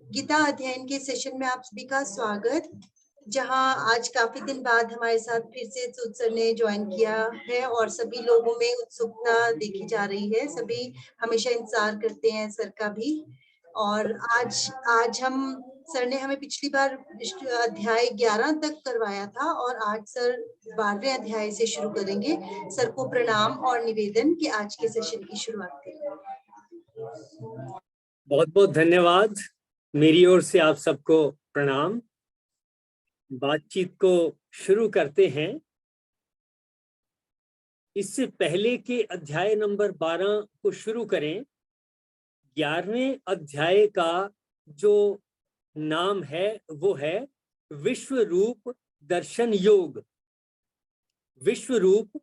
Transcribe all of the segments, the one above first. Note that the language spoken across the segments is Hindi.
गीता अध्ययन के सेशन में आप सभी का स्वागत। जहां आज काफी दिन बाद हमारे साथ फिर से सूद सर ने ज्वाइन किया है और सभी लोगों में उत्सुकता देखी जा रही है। सभी हमेशा इंतजार करते हैं सर का भी। और आज हम सर ने हमें पिछली बार अध्याय 11 तक करवाया था और आज सर 12वें अध्याय से शुरू करेंगे। सर को प्रणाम और निवेदन कि आज के सेशन की शुरुआत करें। बहुत बहुत धन्यवाद। मेरी ओर से आप सबको प्रणाम। बातचीत को शुरू करते हैं। इससे पहले के अध्याय नंबर 12 को शुरू करें। 11वें अध्याय का जो नाम है वो है विश्व रूप दर्शन योग। विश्व रूप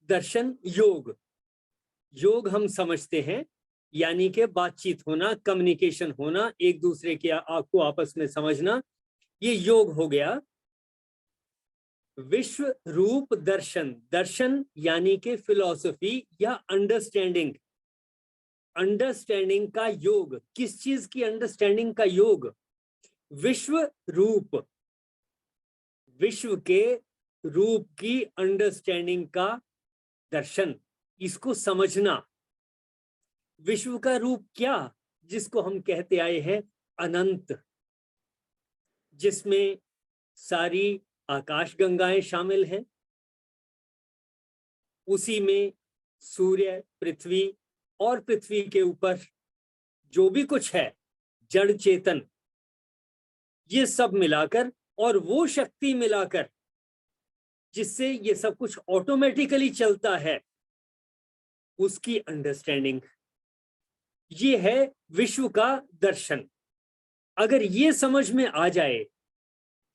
दर्शन योग। योग हम समझते हैं यानी कि बातचीत होना, कम्युनिकेशन होना, एक दूसरे के आपको आपस में समझना, ये योग हो गया। विश्व रूप दर्शन, दर्शन यानी कि फिलॉसफी या अंडरस्टैंडिंग, अंडरस्टैंडिंग का योग। किस चीज की अंडरस्टैंडिंग का योग? विश्व रूप, विश्व के रूप की अंडरस्टैंडिंग का दर्शन, इसको समझना। विश्व का रूप क्या? जिसको हम कहते आए हैं अनंत, जिसमें सारी आकाश गंगाएं शामिल हैं, उसी में सूर्य, पृथ्वी और पृथ्वी के ऊपर जो भी कुछ है, जड़ चेतन, ये सब मिलाकर और वो शक्ति मिलाकर जिससे ये सब कुछ ऑटोमेटिकली चलता है, उसकी अंडरस्टैंडिंग, ये है विश्व का दर्शन। अगर ये समझ में आ जाए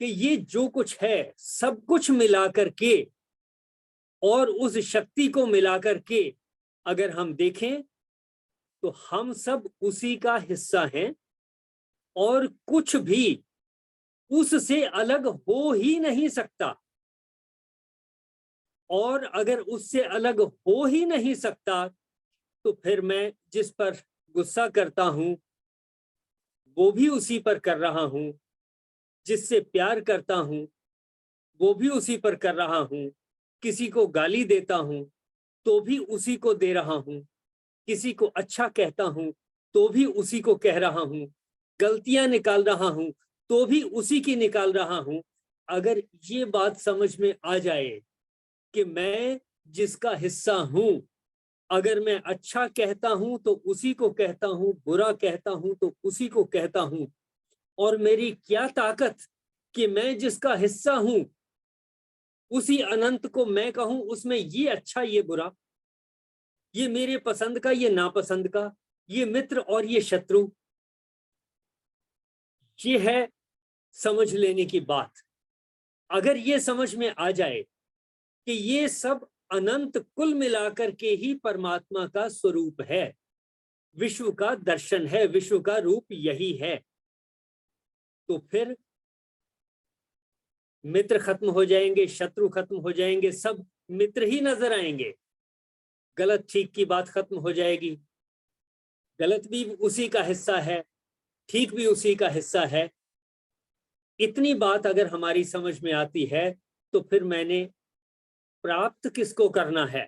कि ये जो कुछ है सब कुछ मिलाकर के और उस शक्ति को मिलाकर के अगर हम देखें तो हम सब उसी का हिस्सा हैं और कुछ भी उससे अलग हो ही नहीं सकता। और अगर उससे अलग हो ही नहीं सकता तो फिर मैं जिस पर गुस्सा करता हूं वो भी उसी पर कर रहा हूं, जिससे प्यार करता हूं वो भी उसी पर कर रहा हूं, किसी को गाली देता हूं तो भी उसी को दे रहा हूं, किसी को अच्छा कहता हूं तो भी उसी को कह रहा हूं, गलतियां निकाल रहा हूं तो भी उसी की निकाल रहा हूं। अगर ये बात समझ में आ जाए कि मैं जिसका हिस्सा हूं, अगर मैं अच्छा कहता हूं तो उसी को कहता हूं, बुरा कहता हूं तो उसी को कहता हूं, और मेरी क्या ताकत कि मैं जिसका हिस्सा हूं उसी अनंत को मैं कहूं उसमें ये अच्छा ये बुरा, ये मेरे पसंद का ये नापसंद का, ये मित्र और ये शत्रु। ये है समझ लेने की बात। अगर ये समझ में आ जाए कि ये सब अनंत कुल मिलाकर के ही परमात्मा का स्वरूप है, विश्व का दर्शन है, विश्व का रूप यही है, तो फिर मित्र खत्म हो जाएंगे, शत्रु खत्म हो जाएंगे, सब मित्र ही नजर आएंगे। गलत ठीक की बात खत्म हो जाएगी। गलत भी उसी का हिस्सा है, ठीक भी उसी का हिस्सा है। इतनी बात अगर हमारी समझ में आती है तो फिर मैंने प्राप्त किसको करना है?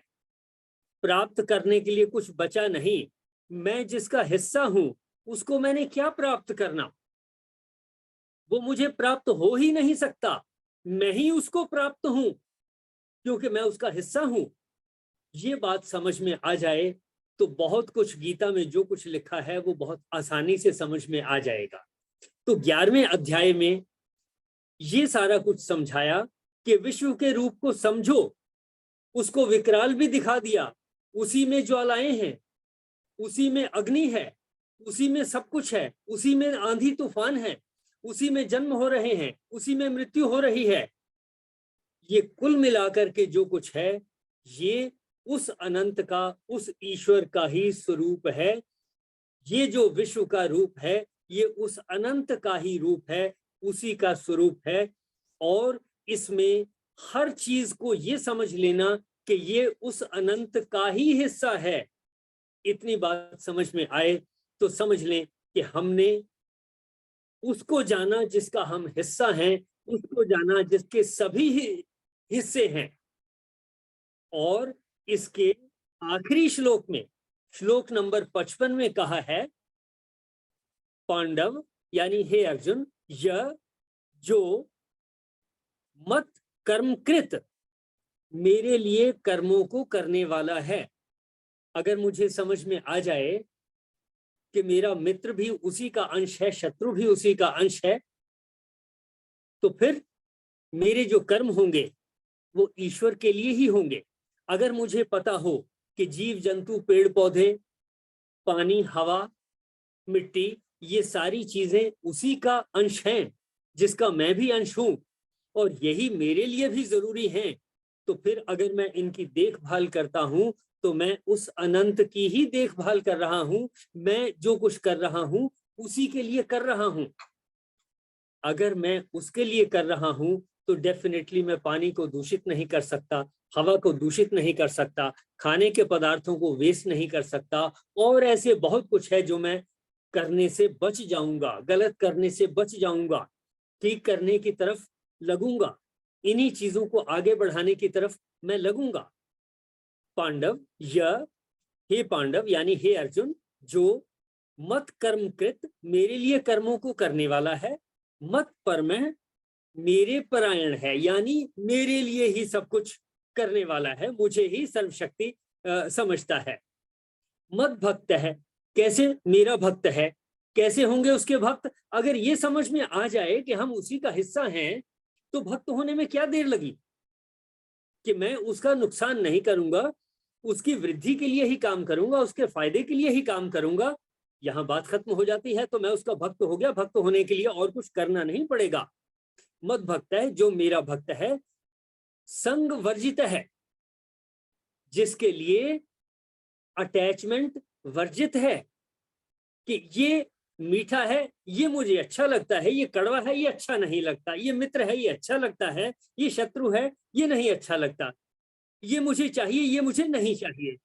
प्राप्त करने के लिए कुछ बचा नहीं। मैं जिसका हिस्सा हूं उसको मैंने क्या प्राप्त करना? वो मुझे प्राप्त हो ही नहीं सकता। मैं ही उसको प्राप्त हूं क्योंकि मैं उसका हिस्सा हूं। ये बात समझ में आ जाए तो बहुत कुछ गीता में जो कुछ लिखा है वो बहुत आसानी से समझ में आ जाएगा। तो 11वें अध्याय में ये सारा कुछ समझाया कि विश्व के रूप को समझो, उसको विकराल भी दिखा दिया। उसी में ज्वालाएं हैं, उसी में अग्नि है, उसी में सब कुछ है, उसी में आंधी तूफान है, उसी में जन्म हो रहे हैं, उसी में मृत्यु हो रही है। ये कुल मिलाकर के जो कुछ है ये उस अनंत का, उस ईश्वर का ही स्वरूप है। ये जो विश्व का रूप है ये उस अनंत का ही रूप है, उसी का स्वरूप है। और इसमें हर चीज को ये समझ लेना कि ये उस अनंत का ही हिस्सा है। इतनी बात समझ में आए तो समझ लें कि हमने उसको जाना जिसका हम हिस्सा हैं, उसको जाना जिसके सभी हिस्से हैं। और इसके आखिरी श्लोक में, श्लोक नंबर 55 में कहा है, पांडव यानी हे अर्जुन, यह जो मत कर्मकृत मेरे लिए कर्मों को करने वाला है। अगर मुझे समझ में आ जाए कि मेरा मित्र भी उसी का अंश है, शत्रु भी उसी का अंश है, तो फिर मेरे जो कर्म होंगे वो ईश्वर के लिए ही होंगे। अगर मुझे पता हो कि जीव जंतु, पेड़ पौधे, पानी, हवा, मिट्टी, ये सारी चीजें उसी का अंश हैं, जिसका मैं भी अंश हूं, और यही मेरे लिए भी जरूरी हैं, तो फिर अगर मैं इनकी देखभाल करता हूं तो मैं उस अनंत की ही देखभाल कर रहा हूं। मैं जो कुछ कर रहा हूं उसी के लिए कर रहा हूं। अगर मैं उसके लिए कर रहा हूं तो डेफिनेटली मैं पानी को दूषित नहीं कर सकता, हवा को दूषित नहीं कर सकता, खाने के पदार्थों को वेस्ट नहीं कर सकता, और ऐसे बहुत कुछ है जो मैं करने से बच जाऊंगा, गलत करने से बच जाऊंगा, ठीक करने की तरफ लगूंगा, इन्हीं चीजों को आगे बढ़ाने की तरफ मैं लगूंगा। पांडव यह, हे पांडव यानी हे अर्जुन, जो मत कर्मकृत मेरे लिए कर्मों को करने वाला है, मत परमः मेरे परायण है, यानी मेरे लिए ही सब कुछ करने वाला है, मुझे ही सर्वशक्ति समझता है। मत भक्त है, कैसे मेरा भक्त है, कैसे होंगे उसके भक्त? अगर ये समझ में आ जाए कि हम उसी का हिस्सा हैं, तो भक्त होने में क्या देर लगी, कि मैं उसका नुकसान नहीं करूंगा, उसकी वृद्धि के लिए ही काम करूंगा, उसके फायदे के लिए ही काम करूंगा, यहां बात खत्म हो जाती है। तो मैं उसका भक्त हो गया, भक्त होने के लिए और कुछ करना नहीं पड़ेगा। मत भक्त है, जो मेरा भक्त है, संग वर्जित है, जिसके लिए अटैचमेंट वर्जित है, कि ये मीठा है, ये मुझे अच्छा लगता है, ये कड़वा है, ये अच्छा नहीं लगता, ये मित्र है, ये अच्छा लगता है, ये शत्रु है, ये नहीं अच्छा लगता, ये मुझे चाहिए, ये मुझे नहीं चाहिए।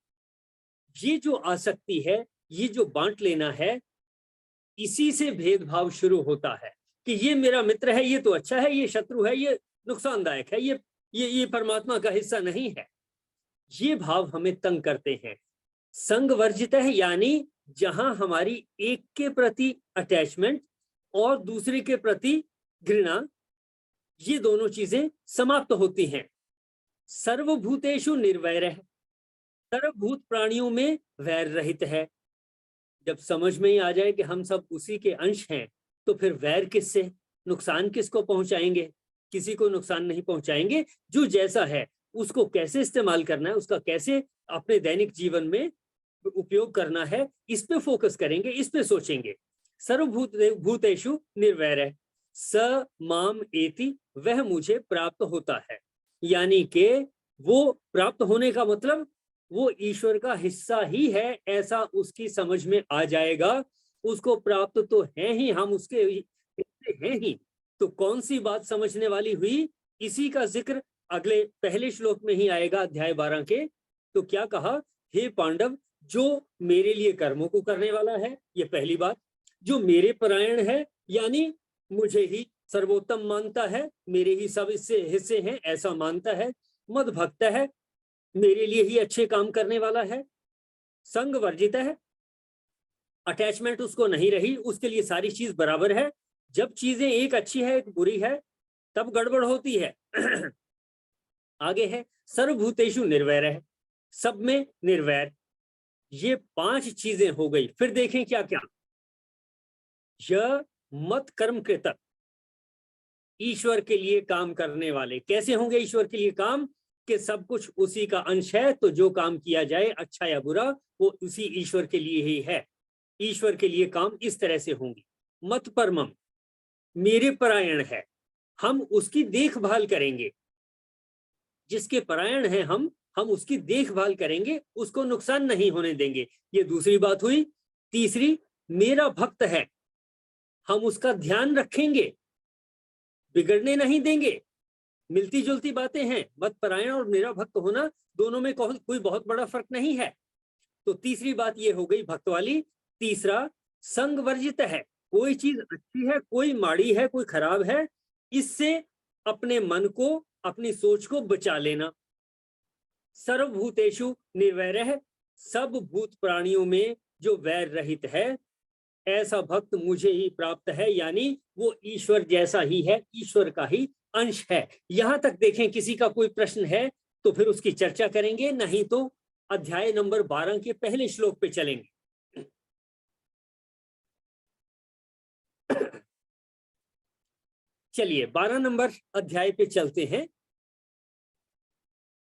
ये जो आसक्ति है, ये जो बांट लेना है, इसी से भेदभाव शुरू होता है, कि ये मेरा मित्र है, ये तो अच्छा है, ये शत्रु है, ये नुकसानदायक है, ये परमात्मा का हिस्सा नहीं है। ये भाव हमें तंग करते हैं। संग वर्जित है, यानी जहां हमारी एक के प्रति अटैचमेंट और दूसरे के प्रति घृणा, ये दोनों चीजें समाप्त होती हैं। सर्वभूतेषु निर्वैर है, सर्वभूत प्राणियों में वैर रहित है। जब समझ में ही आ जाए कि हम सब उसी के अंश हैं, तो फिर वैर किससे, नुकसान किसको पहुंचाएंगे? किसी को नुकसान नहीं पहुंचाएंगे। जो जैसा है उसको कैसे इस्तेमाल करना है, उसका कैसे अपने दैनिक जीवन में उपयोग करना है, इस पे फोकस करेंगे, इस पे सोचेंगे। सर्वभूत भूतेषु निर्वैर है, स माम एति, वह मुझे प्राप्त होता है। यानी कि वो प्राप्त होने का मतलब वो ईश्वर का हिस्सा ही है, ऐसा उसकी समझ में आ जाएगा। उसको प्राप्त तो है ही, हम उसके हिस्से हैं ही। तो कौन सी बात समझने वाली हुई? इसी का जिक्र अगले पहले श्लोक में ही आएगा, अध्याय 12 के। तो क्या कहा? हे पांडव, जो मेरे लिए कर्मों को करने वाला है, ये पहली बात। जो मेरे परायण है, यानी मुझे ही सर्वोत्तम मानता है, मेरे ही सब हिस्से हैं, ऐसा मानता है। मद भक्त है, मेरे लिए ही अच्छे काम करने वाला है। संग वर्जित है, अटैचमेंट उसको नहीं रही, उसके लिए सारी चीज बराबर है। जब चीजें एक अच्छी है एक बुरी है, तब गड़बड़ होती है। आगे है सर्वभूतेषु निर्वैर है, सब में निर्वैर। ये 5 चीजें हो गई। फिर देखें क्या क्या। यह मत कर्म कृतक, ईश्वर के लिए काम करने वाले। कैसे होंगे ईश्वर के लिए काम? कि सब कुछ उसी का अंश है, तो जो काम किया जाए अच्छा या बुरा, वो उसी ईश्वर के लिए ही है। ईश्वर के लिए काम इस तरह से होंगे। मत परमम, मेरे परायण है, हम उसकी देखभाल करेंगे। जिसके परायण है हम उसकी देखभाल करेंगे, उसको नुकसान नहीं होने देंगे। ये दूसरी बात हुई। तीसरी, मेरा भक्त है, हम उसका ध्यान रखेंगे, बिगड़ने नहीं देंगे। मिलती जुलती बातें हैं, मत परायण और मेरा भक्त होना, दोनों में कोई बहुत बड़ा फर्क नहीं है। तो तीसरी बात ये हो गई भक्त वाली। तीसरा, संग वर्जित है, कोई चीज अच्छी है, कोई माड़ी है, कोई खराब है, इससे अपने मन को, अपनी सोच को बचा लेना। सर्वभूतेषु निर्वैरः, सब भूत प्राणियों में जो वैर रहित है, ऐसा भक्त मुझे ही प्राप्त है, यानी वो ईश्वर जैसा ही है, ईश्वर का ही अंश है। यहां तक देखें, किसी का कोई प्रश्न है तो फिर उसकी चर्चा करेंगे, नहीं तो अध्याय नंबर 12 के पहले श्लोक पे चलेंगे। चलिए 12 नंबर अध्याय पे चलते हैं।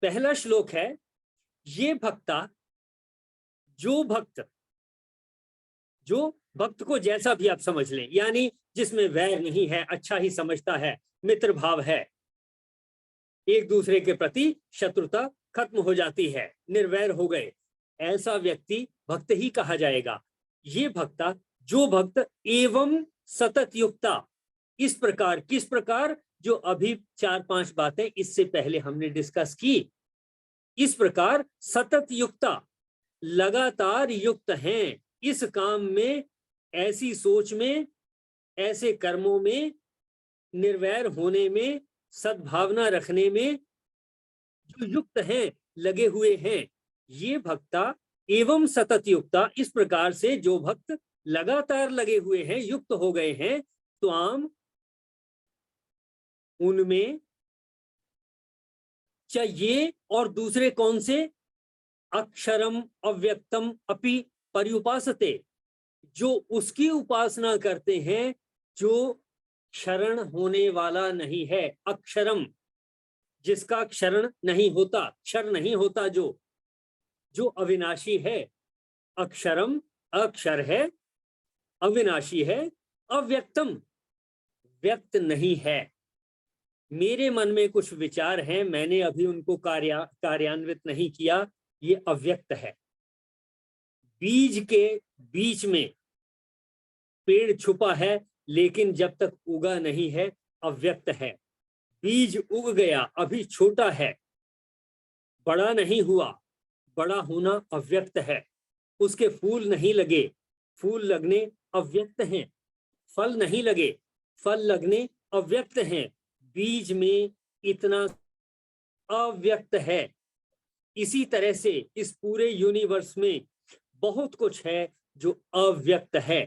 पहला श्लोक है, ये भक्ता, जो भक्त को जैसा भी आप समझ लें, यानी जिसमें वैर नहीं है, अच्छा ही समझता है, मित्र भाव है, एक दूसरे के प्रति शत्रुता खत्म हो जाती है, निर्वैर हो गए, ऐसा व्यक्ति भक्त ही कहा जाएगा। ये भक्ता, जो भक्त एवं सतत युक्ता, इस प्रकार, किस प्रकार, जो अभी 4-5 बातें इससे पहले हमने डिस्कस की, इस प्रकार सतत युक्ता, लगातार युक्त हैं इस काम में, ऐसी सोच में, ऐसे कर्मों में, निर्वैर होने में, सद्भावना रखने में जो युक्त हैं, लगे हुए हैं, ये भक्ता एवं सतत युक्ता, इस प्रकार से जो भक्त लगातार लगे हुए हैं, युक्त हो गए हैं, त्वाम, उनमें, ये और दूसरे कौन से, अक्षरम अव्यक्तम अपि पर्युपासते, जो उसकी उपासना करते हैं जो क्षरण होने वाला नहीं है। अक्षरम, जिसका क्षरण नहीं होता, क्षर नहीं होता, जो अविनाशी है। अक्षरम, अक्षर है, अविनाशी है। अव्यक्तम, व्यक्त नहीं है। मेरे मन में कुछ विचार हैं, मैंने अभी उनको कार्यान्वित नहीं किया, ये अव्यक्त है। बीज के बीच में पेड़ छुपा है, लेकिन जब तक उगा नहीं है, अव्यक्त है। बीज उग गया, अभी छोटा है, बड़ा नहीं हुआ, बड़ा होना अव्यक्त है। उसके फूल नहीं लगे, फूल लगने अव्यक्त हैं। फल नहीं लगे, फल लगने अव्यक्त हैं। बीज में इतना अव्यक्त है। इसी तरह से इस पूरे यूनिवर्स में बहुत कुछ है जो अव्यक्त है।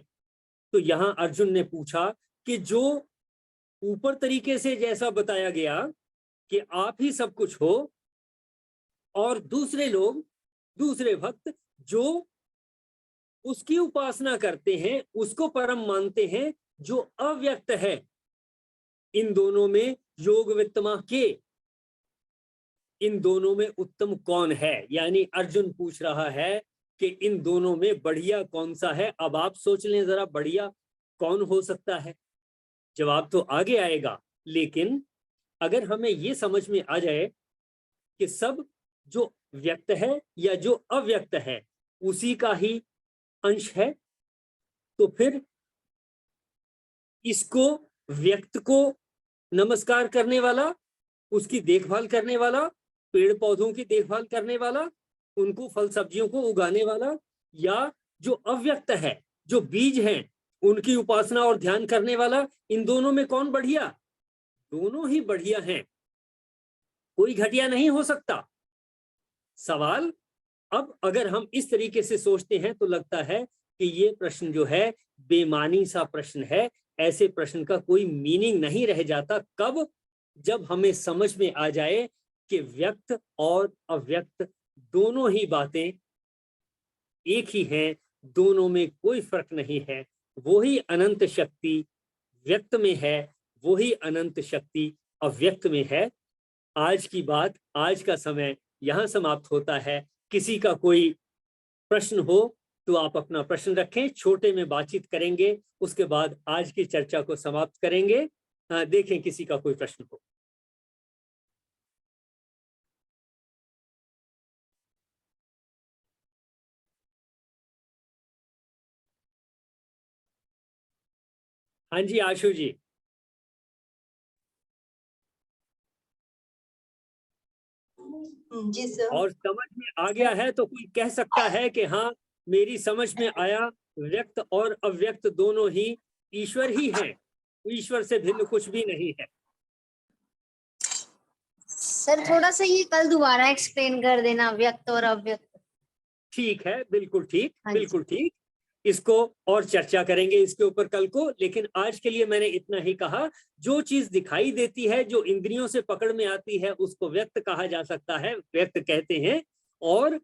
तो यहां अर्जुन ने पूछा कि जो ऊपर तरीके से जैसा बताया गया कि आप ही सब कुछ हो, और दूसरे लोग, दूसरे भक्त जो उसकी उपासना करते हैं, उसको परम मानते हैं, जो अव्यक्त है, इन दोनों में योग वित्तमा के, इन दोनों में उत्तम कौन है? यानी अर्जुन पूछ रहा है कि इन दोनों में बढ़िया कौन सा है। अब आप सोच लें जरा, बढ़िया कौन हो सकता है? जवाब तो आगे आएगा, लेकिन अगर हमें ये समझ में आ जाए कि सब जो व्यक्त है या जो अव्यक्त है उसी का ही अंश है, तो फिर इसको, व्यक्त को नमस्कार करने वाला, उसकी देखभाल करने वाला, पेड़ पौधों की देखभाल करने वाला, उनको फल सब्जियों को उगाने वाला, या जो अव्यक्त है, जो बीज हैं, उनकी उपासना और ध्यान करने वाला, इन दोनों में कौन बढ़िया? दोनों ही बढ़िया हैं, कोई घटिया नहीं हो सकता। सवाल, अब अगर हम इस तरीके से सोचते हैं तो लगता है कि ये प्रश्न जो है बेमानी सा प्रश्न है। ऐसे प्रश्न का कोई मीनिंग नहीं रह जाता। कब? जब हमें समझ में आ जाए कि व्यक्त और अव्यक्त दोनों ही बातें एक ही हैं, दोनों में कोई फर्क नहीं है। वही अनंत शक्ति व्यक्त में है, वही अनंत शक्ति अव्यक्त में है। आज की बात, आज का समय यहां समाप्त होता है। किसी का कोई प्रश्न हो तो आप अपना प्रश्न रखें, छोटे में बातचीत करेंगे, उसके बाद आज की चर्चा को समाप्त करेंगे। देखें किसी का कोई प्रश्न हो। हाँ जी आशु जी। जी सर। और समझ में आ गया है तो कोई कह सकता है कि हाँ मेरी समझ में आया, व्यक्त और अव्यक्त दोनों ही ईश्वर ही है, ईश्वर से भिन्न कुछ भी नहीं है। सर थोड़ा सा ये कल दोबारा एक्सप्लेन कर देना, व्यक्त और अव्यक्त। ठीक है, बिल्कुल ठीक, हाँ जी। बिल्कुल ठीक। इसको और चर्चा करेंगे इसके ऊपर कल को, लेकिन आज के लिए मैंने इतना ही कहा। जो चीज दिखाई देती है, जो इंद्रियों से पकड़ में आती है, उसको व्यक्त कहा जा सकता है, व्यक्त कहते हैं। और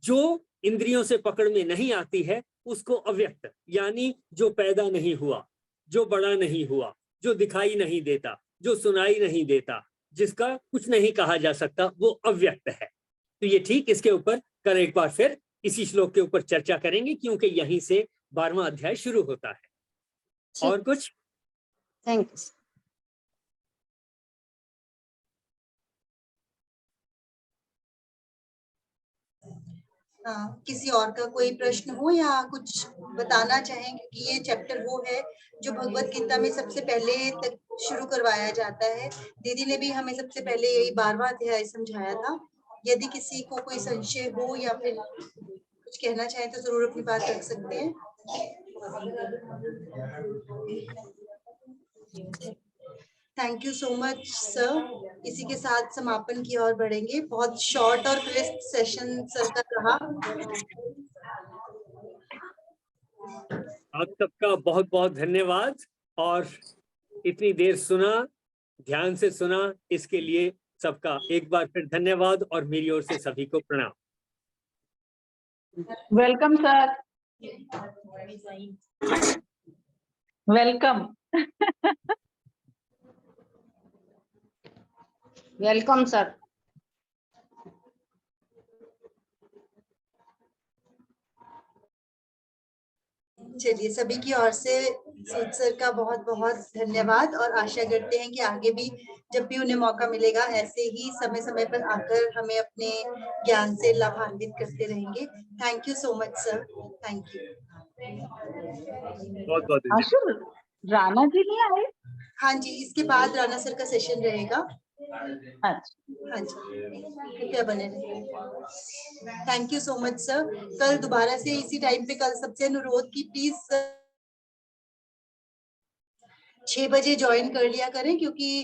जो इंद्रियों से पकड़ में नहीं आती है उसको अव्यक्त, यानी जो पैदा नहीं हुआ, जो बड़ा नहीं हुआ, जो दिखाई नहीं देता, जो सुनाई नहीं देता, जिसका कुछ नहीं कहा जा सकता, वो अव्यक्त है। तो ये ठीक, इसके ऊपर कल एक बार फिर इसी श्लोक के ऊपर चर्चा करेंगे, क्योंकि यहीं से 12वां अध्याय शुरू होता है। और कुछ? Thank you. किसी और का कोई प्रश्न हो या कुछ बताना चाहें, क्योंकि ये चैप्टर वो है जो भगवत गीता में सबसे पहले तक शुरू करवाया जाता है। दीदी ने भी हमें सबसे पहले यही 12वां अध्याय समझाया था। यदि किसी को कोई संशय हो या फिर कुछ कहना चाहे तो जरूर अपनी बात रख सकते हैं। Thank you so much sir. इसी के साथ समापन की ओर बढ़ेंगे। बहुत शॉर्ट और क्रिस्प सेशन सर का रहा। आप सबका बहुत बहुत धन्यवाद, और इतनी देर सुना, ध्यान से सुना, इसके लिए सबका एक बार फिर धन्यवाद, और मेरी ओर से सभी को प्रणाम। Welcome sir, welcome. Welcome sir. चलिए, सभी की ओर से सूद सर का बहुत बहुत धन्यवाद, और आशा करते हैं कि आगे भी जब भी उन्हें मौका मिलेगा ऐसे ही समय समय पर आकर हमें अपने ज्ञान से लाभान्वित करते रहेंगे। Thank you so much sir. Thank you. बहुत बहुत धन्यवाद। आशु, राणा जी नहीं आए? हाँ जी, इसके बाद राणा सर का सेशन रहेगा। अच्छा, हाँ जी, कृपया बने रहिए। Thank you so much sir. कल दोबारा से इसी टाइम पे, कल सबसे अनुरोध की प्लीज 6 बजे ज्वाइन कर लिया करें, क्योंकि